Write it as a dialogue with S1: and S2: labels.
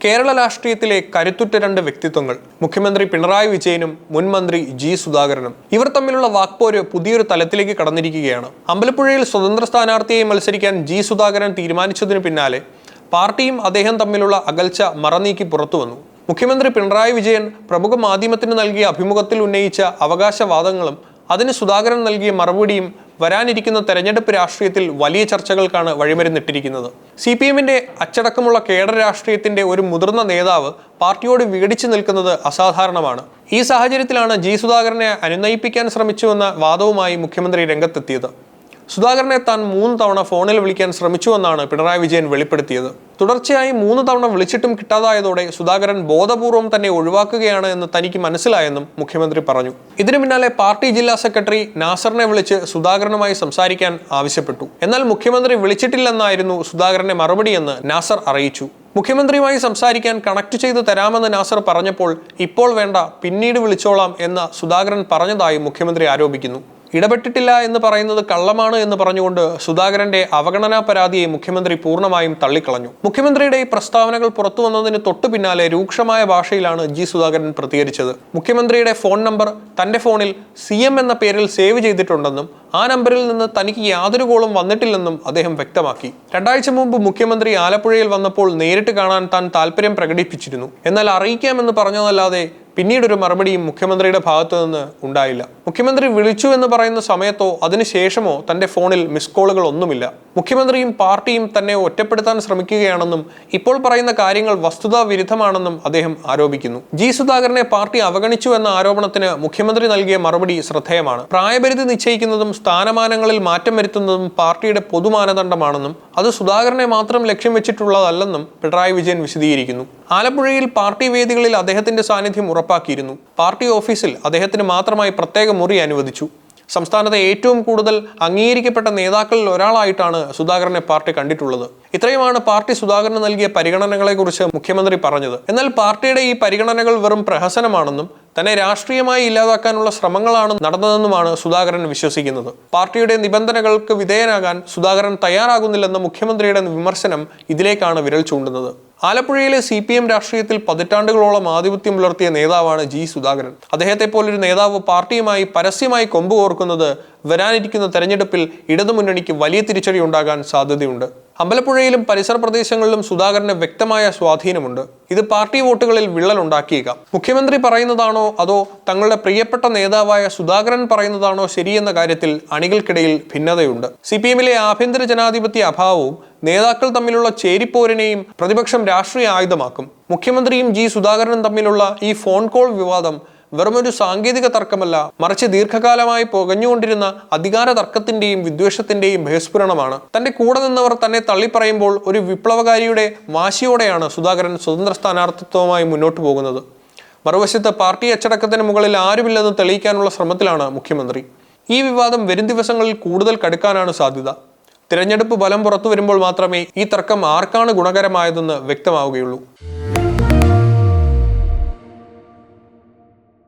S1: കേരള രാഷ്ട്രീയത്തിലെ കരുത്തുറ്റ രണ്ട് വ്യക്തിത്വങ്ങൾ മുഖ്യമന്ത്രി പിണറായി വിജയനും മുൻ മന്ത്രി ജി സുധാകരനും. ഇവർ തമ്മിലുള്ള വാക്പോര് പുതിയൊരു തലത്തിലേക്ക് കടന്നിരിക്കുകയാണ്. അമ്പലപ്പുഴയിൽ സ്വതന്ത്ര സ്ഥാനാർത്ഥിയായി മത്സരിക്കാൻ ജി സുധാകരൻ തീരുമാനിച്ചതിനു പിന്നാലെ പാർട്ടിയും അദ്ദേഹം തമ്മിലുള്ള അകൽച്ച മറനീക്കി പുറത്തു വന്നു. മുഖ്യമന്ത്രി പിണറായി വിജയൻ പ്രമുഖ മാധ്യമത്തിന് നൽകിയ അഭിമുഖത്തിൽ ഉന്നയിച്ച അവകാശവാദങ്ങളും അതിന് സുധാകരൻ നൽകിയ മറുപടിയും വരാനിരിക്കുന്ന തെരഞ്ഞെടുപ്പ് രാഷ്ട്രീയത്തിൽ വലിയ ചർച്ചകൾക്കാണ് വഴിമരുന്നിട്ടിരിക്കുന്നത്. CPM-ന്റെ അച്ചടക്കമുള്ള കേഡർ രാഷ്ട്രീയത്തിന്റെ ഒരു മുതിർന്ന നേതാവ് പാർട്ടിയോട് വിഘടിച്ചു നിൽക്കുന്നത് അസാധാരണമാണ്. ഈ സാഹചര്യത്തിലാണ് ജി സുധാകരനെ അനുനയിപ്പിക്കാൻ ശ്രമിച്ചുവെന്ന വാദവുമായി മുഖ്യമന്ത്രി രംഗത്തെത്തിയത്. സുധാകരനെ താൻ 3 തവണ ഫോണിൽ വിളിക്കാൻ ശ്രമിച്ചുവെന്നാണ് പിണറായി വിജയൻ വെളിപ്പെടുത്തിയത്. തുടർച്ചയായി 3 തവണ വിളിച്ചിട്ടും കിട്ടാതായതോടെ സുധാകരൻ ബോധപൂർവം തന്നെ ഒഴിവാക്കുകയാണ് എന്ന് തനിക്ക് മനസ്സിലായെന്നും മുഖ്യമന്ത്രി പറഞ്ഞു. ഇതിനു പിന്നാലെ പാർട്ടി ജില്ലാ സെക്രട്ടറി നാസറിനെ വിളിച്ച് സുധാകരനുമായി സംസാരിക്കാൻ ആവശ്യപ്പെട്ടു. എന്നാൽ മുഖ്യമന്ത്രി വിളിച്ചിട്ടില്ലെന്നായിരുന്നു സുധാകരന്റെ മറുപടിയെന്ന് നാസർ അറിയിച്ചു. മുഖ്യമന്ത്രിയുമായി സംസാരിക്കാൻ കണക്ട് ചെയ്ത് തരാമെന്ന് നാസർ പറഞ്ഞപ്പോൾ ഇപ്പോൾ വേണ്ട, പിന്നീട് വിളിച്ചോളാം എന്ന് സുധാകരൻ പറഞ്ഞതായി മുഖ്യമന്ത്രി ആരോപിക്കുന്നു. ഇടപെട്ടിട്ടില്ല എന്ന് പറയുന്നത് കള്ളമാണ് എന്ന് പറഞ്ഞുകൊണ്ട് സുധാകരന്റെ അവഗണനാ പരാതിയെ മുഖ്യമന്ത്രി പൂർണ്ണമായും തള്ളിക്കളഞ്ഞു. മുഖ്യമന്ത്രിയുടെ ഈ പ്രസ്താവനകൾ പുറത്തു വന്നതിന് തൊട്ടു പിന്നാലെ രൂക്ഷമായ ഭാഷയിലാണ് ജി സുധാകരൻ പ്രതികരിച്ചത്. മുഖ്യമന്ത്രിയുടെ ഫോൺ നമ്പർ തന്റെ ഫോണിൽ CM എന്ന പേരിൽ സേവ് ചെയ്തിട്ടുണ്ടെന്നും ആ നമ്പറിൽ നിന്ന് തനിക്ക് യാതൊരു കോളും വന്നിട്ടില്ലെന്നും അദ്ദേഹം വ്യക്തമാക്കി. 2 ആഴ്ച മുമ്പ് മുഖ്യമന്ത്രി ആലപ്പുഴയിൽ വന്നപ്പോൾ നേരിട്ട് കാണാൻ താൻ താല്പര്യം പ്രകടിപ്പിച്ചിരുന്നു. എന്നാൽ അറിയിക്കാമെന്ന് പറഞ്ഞതല്ലാതെ പിന്നീടൊരു മറുപടിയും മുഖ്യമന്ത്രിയുടെ ഭാഗത്തു നിന്ന് ഉണ്ടായില്ല. മുഖ്യമന്ത്രി വിളിച്ചു എന്ന് പറയുന്ന സമയത്തോ അതിനുശേഷമോ തന്റെ ഫോണിൽ മിസ് കോളുകൾ ഒന്നുമില്ല. മുഖ്യമന്ത്രിയും പാർട്ടിയും തന്നെ ഒറ്റപ്പെടുത്താൻ ശ്രമിക്കുകയാണെന്നും ഇപ്പോൾ പറയുന്ന കാര്യങ്ങൾ വസ്തുതാ വിരുദ്ധമാണെന്നും അദ്ദേഹം ആരോപിക്കുന്നു. ജി സുധാകരനെ പാർട്ടി അവഗണിച്ചു എന്ന ആരോപണത്തിന് മുഖ്യമന്ത്രി നൽകിയ മറുപടി ശ്രദ്ധേയമാണ്. പ്രായപരിധി നിശ്ചയിക്കുന്നതും സ്ഥാനമാനങ്ങളിൽ മാറ്റം വരുത്തുന്നതും പാർട്ടിയുടെ പൊതുമാനദണ്ഡമാണെന്നും അത് സുധാകരനെ മാത്രം ലക്ഷ്യം വെച്ചിട്ടുള്ളതല്ലെന്നും പിണറായി വിജയൻ വിശദീകരിക്കുന്നു. ആലപ്പുഴയിൽ പാർട്ടി വേദികളിൽ അദ്ദേഹത്തിന്റെ സാന്നിധ്യം ഉറപ്പാക്കിയിരുന്നു. പാർട്ടി ഓഫീസിൽ അദ്ദേഹത്തിന് മാത്രമായി പ്രത്യേക മുറി അനുവദിച്ചു. സംസ്ഥാനത്തെ ഏറ്റവും കൂടുതൽ അംഗീകരിക്കപ്പെട്ട നേതാക്കളിൽ ഒരാളായിട്ടാണ് സുധാകരനെ പാർട്ടി കണ്ടിട്ടുള്ളത്. ഇത്രയുമാണ് പാർട്ടി സുധാകരന് നൽകിയ പരിഗണനകളെക്കുറിച്ച് മുഖ്യമന്ത്രി പറഞ്ഞത്. എന്നാൽ പാർട്ടിയുടെ ഈ പരിഗണനകൾ വെറും പ്രഹസനമാണെന്നും തന്നെ രാഷ്ട്രീയമായി ഇല്ലാതാക്കാനുള്ള ശ്രമങ്ങളാണ് നടന്നതെന്നുമാണ് സുധാകരൻ വിശ്വസിക്കുന്നത്. പാർട്ടിയുടെ നിബന്ധനകൾക്ക് വിധേയനാകാൻ സുധാകരൻ തയ്യാറാകുന്നില്ലെന്ന മുഖ്യമന്ത്രിയുടെ വിമർശനം ഇതിലേക്കാണ് വിരൽ ചൂണ്ടുന്നത്. ആലപ്പുഴയിലെ CPM രാഷ്ട്രീയത്തിൽ പതിറ്റാണ്ടുകളോളം ആധിപത്യം പുലർത്തിയ നേതാവാണ് ജി സുധാകരൻ. അദ്ദേഹത്തെ പോലൊരു നേതാവ് പാർട്ടിയുമായി പരസ്യമായി കൊമ്പ് കോർക്കുന്നത് വരാനിരിക്കുന്ന തെരഞ്ഞെടുപ്പിൽ ഇടതുമുന്നണിക്ക് വലിയ തിരിച്ചടി ഉണ്ടാകാൻ സാധ്യതയുണ്ട്. അമ്പലപ്പുഴയിലും പരിസര പ്രദേശങ്ങളിലും സുധാകരന് വ്യക്തമായ സ്വാധീനമുണ്ട്. ഇത് പാർട്ടി വോട്ടുകളിൽ വിള്ളലുണ്ടാക്കിയേക്കാം. മുഖ്യമന്ത്രി പറയുന്നതാണോ അതോ തങ്ങളുടെ പ്രിയപ്പെട്ട നേതാവായ സുധാകരൻ പറയുന്നതാണോ ശരിയെന്ന കാര്യത്തിൽ അണികൾക്കിടയിൽ ഭിന്നതയുണ്ട്. CPM-ലെ ആഭ്യന്തര ജനാധിപത്യ അഭാവവും നേതാക്കൾ തമ്മിലുള്ള ചേരിപ്പോരിനെയും പ്രതിപക്ഷം രാഷ്ട്രീയ ആയുധമാക്കും. മുഖ്യമന്ത്രിയും ജി സുധാകരനും തമ്മിലുള്ള ഈ ഫോൺ കോൾ വിവാദം വെറുമൊരു സാങ്കേതിക തർക്കമല്ല, മറിച്ച് ദീർഘകാലമായി പുകഞ്ഞുകൊണ്ടിരുന്ന അധികാര തർക്കത്തിന്റെയും വിദ്വേഷത്തിന്റെയും ബഹിസ്ഫുരണമാണ്. തന്റെ കൂടെ നിന്നവർ തന്നെ തള്ളിപ്പറയുമ്പോൾ ഒരു വിപ്ലവകാരിയുടെ വാശിയോടെയാണ് സുധാകരൻ സ്വതന്ത്ര സ്ഥാനാർത്ഥിത്വവുമായി മുന്നോട്ട് പോകുന്നത്. മറുവശത്ത് പാർട്ടി അച്ചടക്കത്തിന് മുകളിൽ ആരുമില്ലെന്ന് തെളിയിക്കാനുള്ള ശ്രമത്തിലാണ് മുഖ്യമന്ത്രി. ഈ വിവാദം വരും ദിവസങ്ങളിൽ കൂടുതൽ കടുക്കാനാണ് സാധ്യത. തിരഞ്ഞെടുപ്പ് ഫലം പുറത്തു വരുമ്പോൾ മാത്രമേ ഈ തർക്കം ആർക്കാണ് ഗുണകരമായതെന്ന് വ്യക്തമാവുകയുള്ളൂ.